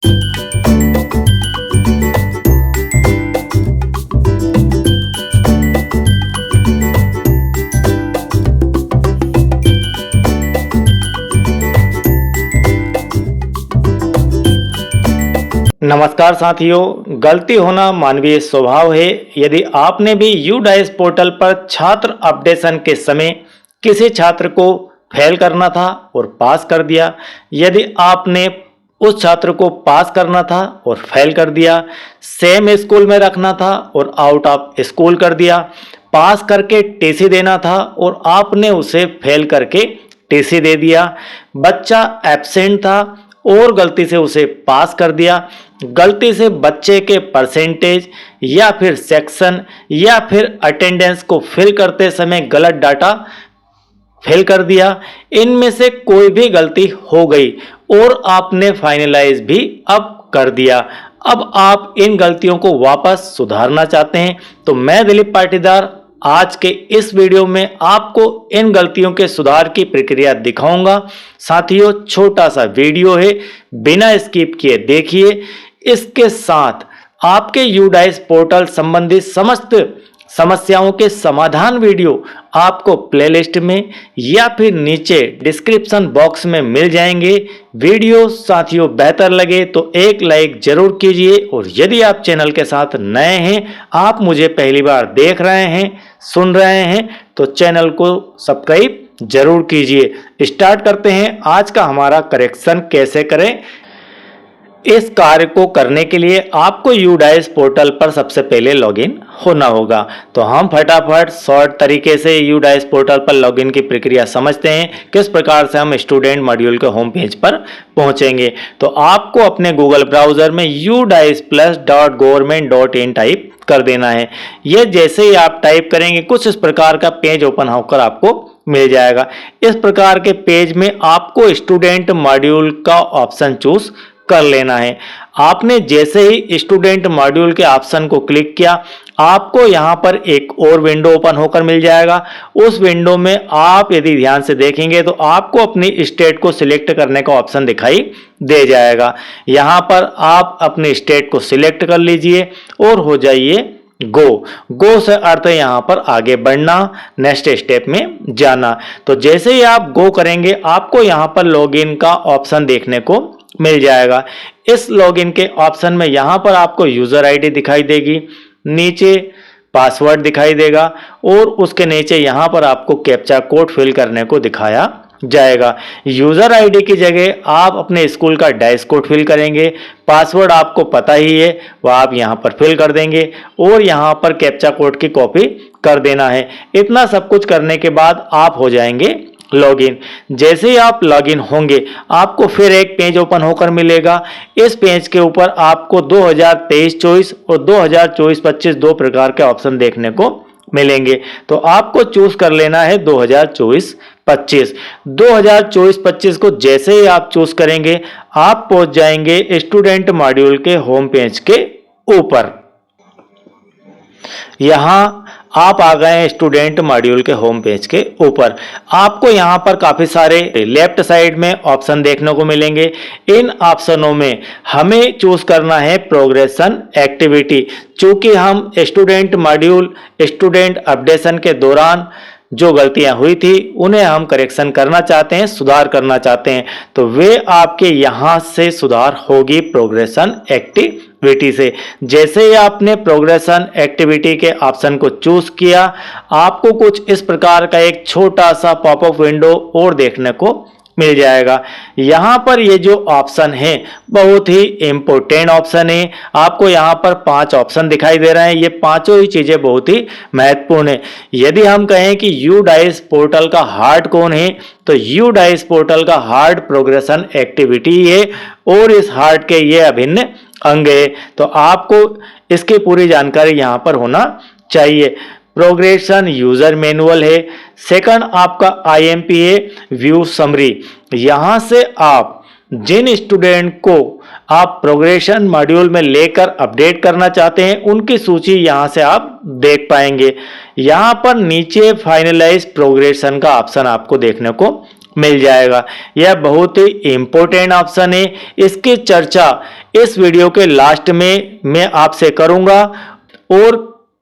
नमस्कार साथियों, गलती होना मानवीय स्वभाव है। यदि आपने भी यूडाइस पोर्टल पर छात्र अपडेशन के समय किसी छात्र को फेल करना था और पास कर दिया, यदि आपने उस छात्र को पास करना था और फेल कर दिया, सेम स्कूल में रखना था और आउट ऑफ स्कूल कर दिया, पास करके टीसी देना था और आपने उसे फेल करके टीसी दे दिया, बच्चा एब्सेंट था और गलती से उसे पास कर दिया, गलती से बच्चे के परसेंटेज या फिर सेक्शन या फिर अटेंडेंस को फिल करते समय गलत डाटा फिल कर दिया, इनमें से कोई भी गलती हो गई और आपने फाइनलाइज भी अब कर दिया। अब आप इन गलतियों को वापस सुधारना चाहते हैं तो मैं दिलीप पाटीदार आज के इस वीडियो में आपको इन गलतियों के सुधार की प्रक्रिया दिखाऊंगा। साथियों, छोटा सा वीडियो है, बिना स्किप किए देखिए। इसके साथ आपके यूडाइस पोर्टल संबंधित समस्त समस्याओं के समाधान वीडियो आपको प्लेलिस्ट में या फिर नीचे डिस्क्रिप्शन बॉक्स में मिल जाएंगे। वीडियो साथियों बेहतर लगे तो एक लाइक जरूर कीजिए और यदि आप चैनल के साथ नए हैं, आप मुझे पहली बार देख रहे हैं, सुन रहे हैं, तो चैनल को सब्सक्राइब जरूर कीजिए। स्टार्ट करते हैं आज का हमारा करेक्शन कैसे करें। इस कार्य को करने के लिए आपको यूडाइस पोर्टल पर सबसे पहले लॉगिन होना होगा। तो हम फटाफट शॉर्ट तरीके से यूडाइस पोर्टल पर लॉगिन की प्रक्रिया समझते हैं, किस प्रकार से हम स्टूडेंट मॉड्यूल के होम पेज पर पहुंचेंगे। तो आपको अपने गूगल ब्राउजर में udisplus.government.in टाइप कर देना है। यह जैसे ही आप टाइप करेंगे कुछ इस प्रकार का पेज ओपन होकर आपको मिल जाएगा। इस प्रकार के पेज में आपको स्टूडेंट मॉड्यूल का ऑप्शन चूज कर लेना है। आपने जैसे ही स्टूडेंट मॉड्यूल के ऑप्शन को क्लिक किया, आपको यहां पर एक और विंडो ओपन होकर मिल जाएगा। उस विंडो में आप यदि ध्यान से देखेंगे तो आपको अपनी स्टेट को सिलेक्ट करने का ऑप्शन दिखाई दे जाएगा। यहां पर आप अपनी स्टेट को सिलेक्ट कर लीजिए और हो जाइए गो से अर्थ है यहां पर आगे बढ़ना, नेक्स्ट स्टेप में जाना। तो जैसे ही आप गो करेंगे आपको यहां पर लॉगिन का ऑप्शन देखने को मिल जाएगा। इस लॉगिन के ऑप्शन में यहां पर आपको यूजर आईडी दिखाई देगी, नीचे पासवर्ड दिखाई देगा और उसके नीचे यहां पर आपको कैप्चा कोड फिल करने को दिखाया जाएगा। यूजर आईडी की जगह आप अपने स्कूल का डैश कोड फिल करेंगे, पासवर्ड आपको पता ही है वह आप यहां पर फिल कर देंगे और यहां पर कैप्चा कोड की कॉपी कर देना है। इतना सब कुछ करने के बाद आप हो जाएंगे लॉगिन। जैसे ही आप लॉगिन होंगे आपको फिर एक पेज ओपन होकर मिलेगा। इस पेज के ऊपर आपको 2023-24 और 2024-25 दो प्रकार के ऑप्शन देखने को मिलेंगे। तो आपको चूज कर लेना है 2024-25। 2024-25 को जैसे ही आप चूज करेंगे आप पहुंच जाएंगे स्टूडेंट मॉड्यूल के होम पेज के ऊपर। यहां आप आ गए स्टूडेंट मॉड्यूल के होम पेज के ऊपर। आपको यहां पर काफी सारे लेफ्ट साइड में ऑप्शन देखने को मिलेंगे। इन ऑप्शनों में हमें चूज करना है प्रोग्रेशन एक्टिविटी। चूंकि हम स्टूडेंट मॉड्यूल स्टूडेंट अपडेशन के दौरान जो गलतियां हुई थी उन्हें हम करेक्शन करना चाहते हैं, सुधार करना चाहते हैं, तो वे आपके यहां से सुधार होगी प्रोग्रेशन एक्टिविटी से। जैसे ही आपने प्रोग्रेशन एक्टिविटी के ऑप्शन को चूज किया आपको कुछ इस प्रकार का एक छोटा सा पॉपअप विंडो और देखने को मिल जाएगा। यहां पर ये जो ऑप्शन है बहुत ही इंपॉर्टेंट ऑप्शन है। आपको यहां पर 5 ऑप्शन दिखाई दे रहे हैं। ये पांचों ही चीजें बहुत ही महत्वपूर्ण है। यदि हम कहें कि यूडाइस पोर्टल का हार्ट कौन है तो यूडाइस पोर्टल का हार्ट प्रोग्रेशन एक्टिविटी है और इस हार्ट के ये अभिन्न अंग है। तो आपको इसकी पूरी जानकारी यहां पर होना चाहिए। प्रोग्रेशन यूजर मैनुअल है। सेकंड आपका आईएमपी है व्यू समरी। यहां से आप जिन स्टूडेंट को आप प्रोग्रेशन मॉड्यूल में लेकर अपडेट करना चाहते हैं उनकी सूची यहां से आप देख पाएंगे। यहां पर नीचे फाइनलाइज प्रोग्रेशन का ऑप्शन आपको देखने को मिल जाएगा। यह बहुत ही इंपॉर्टेंट ऑप्शन है। इसकी चर्चा इस वीडियो के लास्ट में मैं आपसे करूंगा और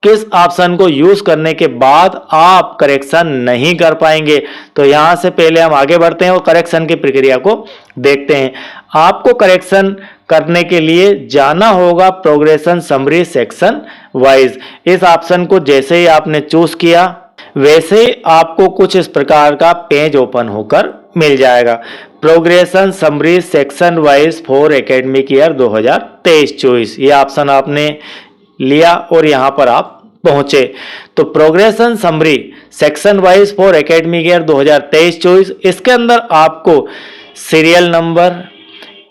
किस ऑप्शन को यूज करने के बाद आप करेक्शन नहीं कर पाएंगे। तो यहां से पहले हम आगे बढ़ते हैं और करेक्शन की प्रक्रिया को देखते हैं। आपको करेक्शन करने के लिए जाना होगा प्रोग्रेशन समरी सेक्शन वाइज। इस ऑप्शन को जैसे ही आपने चूज किया वैसे ही आपको कुछ इस प्रकार का पेज ओपन होकर मिल जाएगा। Progression summary section wise for academic year 2023-24 ये ऑप्शन आपने लिया और यहां पर आप पहुंचे। तो progression summary section wise for academic year 2023-24 इसके अंदर आपको सीरियल नंबर,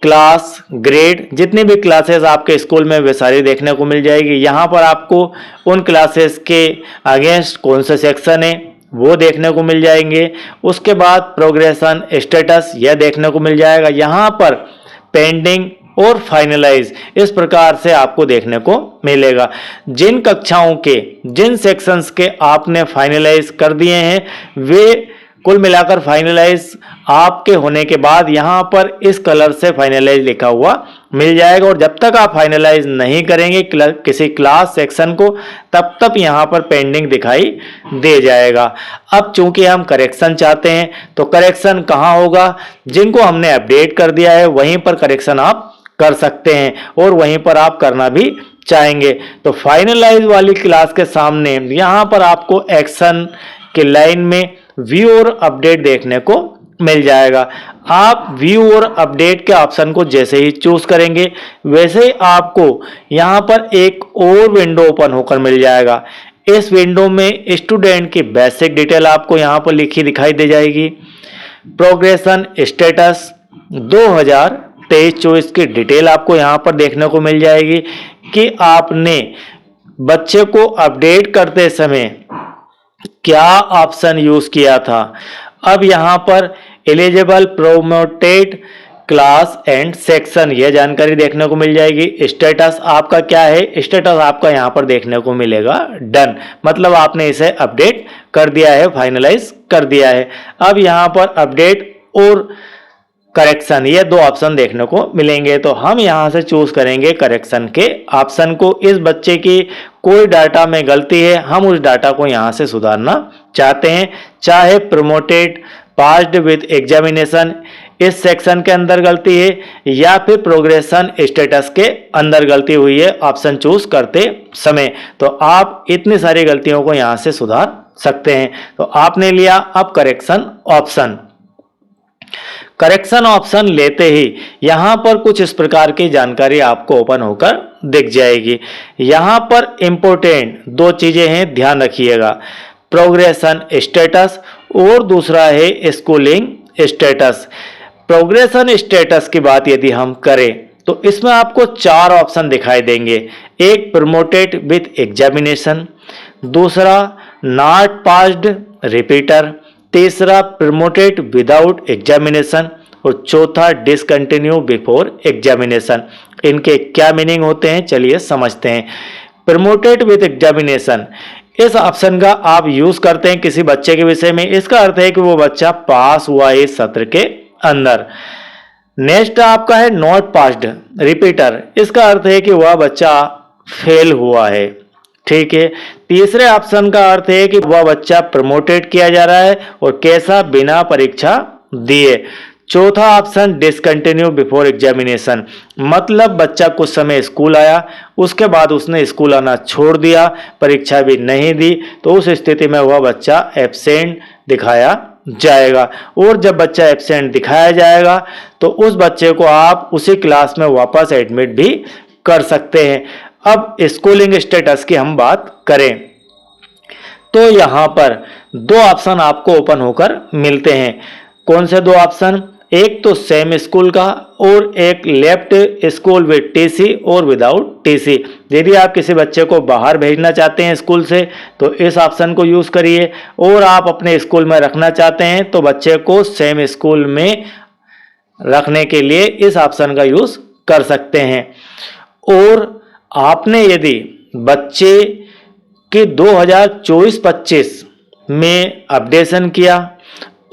क्लास, ग्रेड, जितनी भी क्लासेस आपके स्कूल में वे सारी देखने को मिल जाएगी। यहाँ पर आपको उन क्लासेस के अगेंस्ट कौन सा सेक्शन है वो देखने को मिल जाएंगे। उसके बाद प्रोग्रेशन स्टेटस यह देखने को मिल जाएगा। यहाँ पर पेंडिंग और फाइनलाइज इस प्रकार से आपको देखने को मिलेगा। जिन कक्षाओं के जिन सेक्शंस के आपने फाइनलाइज कर दिए हैं वे कुल मिलाकर फाइनलाइज आपके होने के बाद यहाँ पर इस कलर से फाइनलाइज लिखा हुआ मिल जाएगा। और जब तक आप फाइनलाइज नहीं करेंगे किसी क्लास सेक्शन को तब तक यहाँ पर पेंडिंग दिखाई दे जाएगा। अब चूंकि हम करेक्शन चाहते हैं तो करेक्शन कहाँ होगा, जिनको हमने अपडेट कर दिया है वहीं पर करेक्शन आप कर सकते हैं और वहीं पर आप करना भी चाहेंगे। तो फाइनलाइज वाली क्लास के सामने यहाँ पर आपको एक्शन के लाइन में व्यू और अपडेट देखने को मिल जाएगा। आप व्यू और अपडेट के ऑप्शन को जैसे ही चूज करेंगे वैसे ही आपको यहाँ पर एक और विंडो ओपन होकर मिल जाएगा। इस विंडो में स्टूडेंट की बेसिक डिटेल आपको यहाँ पर लिखी दिखाई दे जाएगी। प्रोग्रेशन स्टेटस 2023-24 की डिटेल आपको यहाँ पर देखने को मिल जाएगी कि आपने बच्चे को अपडेट करते समय क्या ऑप्शन यूज किया था। अब यहाँ पर eligible promoted class and section यह जानकारी देखने को मिल जाएगी। स्टेटस आपका क्या है, स्टेटस आपका यहाँ पर देखने को मिलेगा डन, मतलब आपने इसे अपडेट कर दिया है, फाइनलाइज कर दिया है। अब यहाँ पर अपडेट और करेक्शन ये दो ऑप्शन देखने को मिलेंगे। तो हम यहाँ से चूज करेंगे करेक्शन के ऑप्शन को। इस बच्चे की कोई डाटा में गलती है, हम उस डाटा को यहाँ से सुधारना चाहते हैं, चाहे प्रमोटेड पास्ड विद एग्जामिनेशन इस सेक्शन के अंदर गलती है या फिर प्रोग्रेशन स्टेटस के अंदर गलती हुई है ऑप्शन चूज करते समय। तो आप इतनी सारी गलतियों को यहाँ से सुधार सकते हैं। तो आपने लिया अब करेक्शन ऑप्शन। करेक्शन ऑप्शन लेते ही यहां पर कुछ इस प्रकार की जानकारी आपको ओपन होकर दिख जाएगी। यहां पर इंपॉर्टेंट दो चीजें हैं, ध्यान रखिएगा, प्रोग्रेशन स्टेटस और दूसरा है स्कूलिंग स्टेटस। प्रोग्रेशन स्टेटस की बात यदि हम करें तो इसमें आपको 4 ऑप्शन दिखाई देंगे। एक प्रमोटेड विद एग्जामिनेशन, दूसरा नॉट पास्ड रिपीटर, तीसरा प्रमोटेड विदाउट एग्जामिनेशन और चौथा डिसकंटिन्यू बिफोर एग्जामिनेशन। इनके क्या मीनिंग होते हैं चलिए समझते हैं। प्रमोटेड विद एग्जामिनेशन इस ऑप्शन का आप यूज करते हैं किसी बच्चे के विषय में, इसका अर्थ है कि वो बच्चा पास हुआ है इस सत्र के अंदर। नेक्स्ट आपका है नॉट पास्ड रिपीटर, इसका अर्थ है कि वह बच्चा फेल हुआ है, ठीक है। तीसरे ऑप्शन का अर्थ है कि वह बच्चा प्रमोटेड किया जा रहा है और कैसा, बिना परीक्षा दिए। चौथा ऑप्शन डिसकंटिन्यू बिफोर एग्जामिनेशन, मतलब बच्चा कुछ समय स्कूल आया उसके बाद उसने स्कूल आना छोड़ दिया, परीक्षा भी नहीं दी, तो उस स्थिति में वह बच्चा एब्सेंट दिखाया जाएगा। और जब बच्चा एब्सेंट दिखाया जाएगा तो उस बच्चे को आप उसी क्लास में वापस एडमिट भी कर सकते हैं। अब स्कूलिंग स्टेटस की हम बात करें तो यहां पर 2 ऑप्शन आपको ओपन होकर मिलते हैं। कौन से 2 ऑप्शन, एक तो सेम स्कूल का और एक लेफ्ट स्कूल विद टीसी और विदाउट टीसी। यदि आप किसी बच्चे को बाहर भेजना चाहते हैं स्कूल से तो इस ऑप्शन को यूज करिए, और आप अपने स्कूल में रखना चाहते हैं तो बच्चे को सेम स्कूल में रखने के लिए इस ऑप्शन का यूज कर सकते हैं। और आपने यदि बच्चे के 2024-25 में अपडेशन किया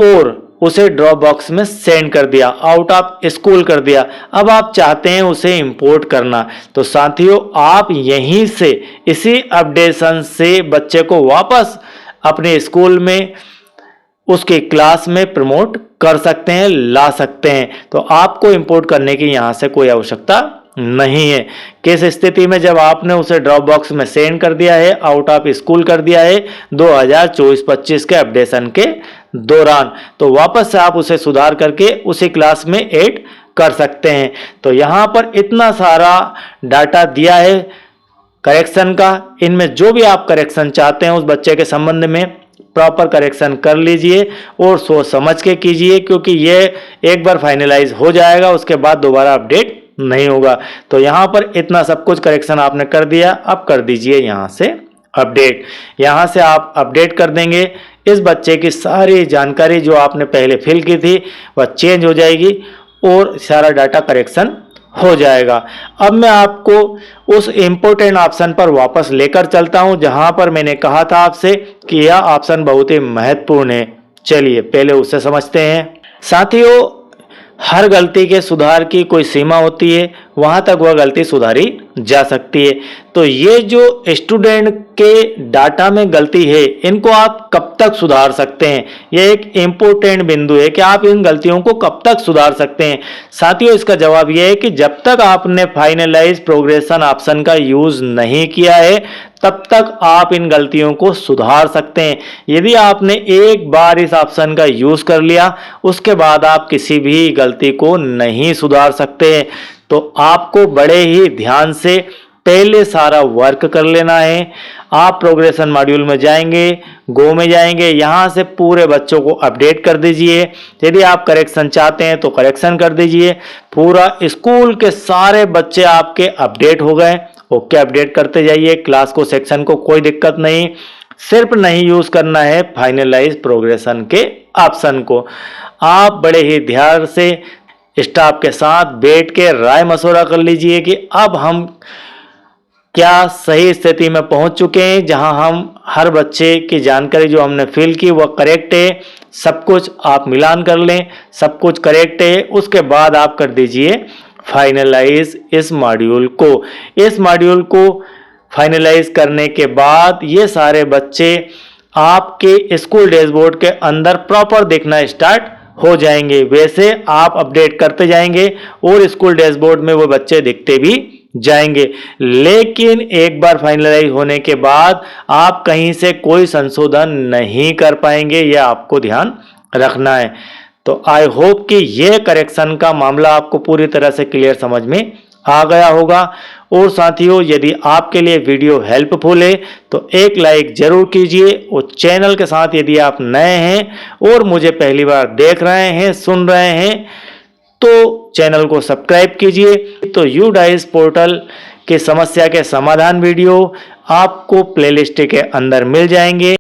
और उसे ड्रॉप बॉक्स में सेंड कर दिया, आउट ऑफ स्कूल कर दिया। अब आप चाहते हैं उसे इंपोर्ट करना, तो साथियों आप यहीं से इसी अपडेशन से बच्चे को वापस अपने स्कूल में उसके क्लास में प्रमोट कर सकते हैं, ला सकते हैं। तो आपको इंपोर्ट करने की यहां से कोई आवश्यकता नहीं है। किस स्थिति में? जब आपने उसे ड्रॉप बॉक्स में सेंड कर दिया है, आउट ऑफ स्कूल कर दिया है 2024-25 के अपडेशन के दौरान, तो वापस से आप उसे सुधार करके उसी क्लास में ऐड कर सकते हैं। तो यहां पर इतना सारा डाटा दिया है करेक्शन का। इनमें जो भी आप करेक्शन चाहते हैं उस बच्चे के संबंध में प्रॉपर करेक्शन कर लीजिए और सोच समझ के कीजिए, क्योंकि ये एक बार फाइनलाइज हो जाएगा, उसके बाद दोबारा अपडेट नहीं होगा। तो यहां पर इतना सब कुछ करेक्शन आपने कर दिया, अब कर दीजिए यहां से अपडेट। यहां से आप अपडेट कर देंगे, इस बच्चे की सारी जानकारी जो आपने पहले फिल की थी वह चेंज हो जाएगी और सारा डाटा करेक्शन हो जाएगा। अब मैं आपको उस इम्पोर्टेंट ऑप्शन पर वापस लेकर चलता हूं जहां पर मैंने कहा था आपसे कि यह ऑप्शन बहुत ही महत्वपूर्ण है। चलिए पहले उसे समझते हैं। साथियों, हर गलती के सुधार की कोई सीमा होती है, वहां तक वह गलती सुधारी जा सकती है। तो ये जो स्टूडेंट के डाटा में गलती है, इनको आप कब तक सुधार सकते हैं, यह एक इम्पोर्टेंट बिंदु है कि आप इन गलतियों को कब तक सुधार सकते हैं। साथियों, इसका जवाब यह है कि जब तक आपने फाइनलाइज प्रोग्रेशन ऑप्शन का यूज नहीं किया है तब तक आप इन गलतियों को सुधार सकते हैं। यदि आपने एक बार इस ऑप्शन का यूज कर लिया, उसके बाद आप किसी भी गलती को नहीं सुधार सकते हैं। तो आपको बड़े ही ध्यान से पहले सारा वर्क कर लेना है। आप प्रोग्रेशन मॉड्यूल में जाएंगे, गो में जाएंगे, यहां से पूरे बच्चों को अपडेट कर दीजिए। यदि आप करेक्शन चाहते हैं तो करेक्शन कर दीजिए। पूरा स्कूल के सारे बच्चे आपके अपडेट हो गए, ओके अपडेट करते जाइए। क्लास को, सेक्शन को कोई दिक्कत नहीं, सिर्फ नहीं यूज करना है फाइनलाइज प्रोग्रेशन के ऑप्शन को। आप बड़े ही ध्यान से स्टाफ के साथ बैठ के राय मशवरा कर लीजिए कि अब हम क्या सही स्थिति में पहुंच चुके हैं, जहां हम हर बच्चे की जानकारी जो हमने फिल की वह करेक्ट है। सब कुछ आप मिलान कर लें, सब कुछ करेक्ट है, उसके बाद आप कर दीजिए फाइनलाइज इस मॉड्यूल को। इस मॉड्यूल को फाइनलाइज करने के बाद ये सारे बच्चे आपके स्कूल डैशबोर्ड के अंदर प्रॉपर देखना स्टार्ट हो जाएंगे। वैसे आप अपडेट करते जाएंगे और स्कूल डैशबोर्ड में वो बच्चे दिखते भी जाएंगे। लेकिन एक बार फाइनलाइज होने के बाद आप कहीं से कोई संशोधन नहीं कर पाएंगे, यह आपको ध्यान रखना है। तो आई होप कि यह करेक्शन का मामला आपको पूरी तरह से क्लियर समझ में आ गया होगा। और साथियों, यदि आपके लिए वीडियो हेल्पफुल है तो एक लाइक जरूर कीजिए और चैनल के साथ यदि आप नए हैं और मुझे पहली बार देख रहे हैं, सुन रहे हैं, तो चैनल को सब्सक्राइब कीजिए। तो UDICE पोर्टल के समस्या के समाधान वीडियो आपको प्लेलिस्ट के अंदर मिल जाएंगे।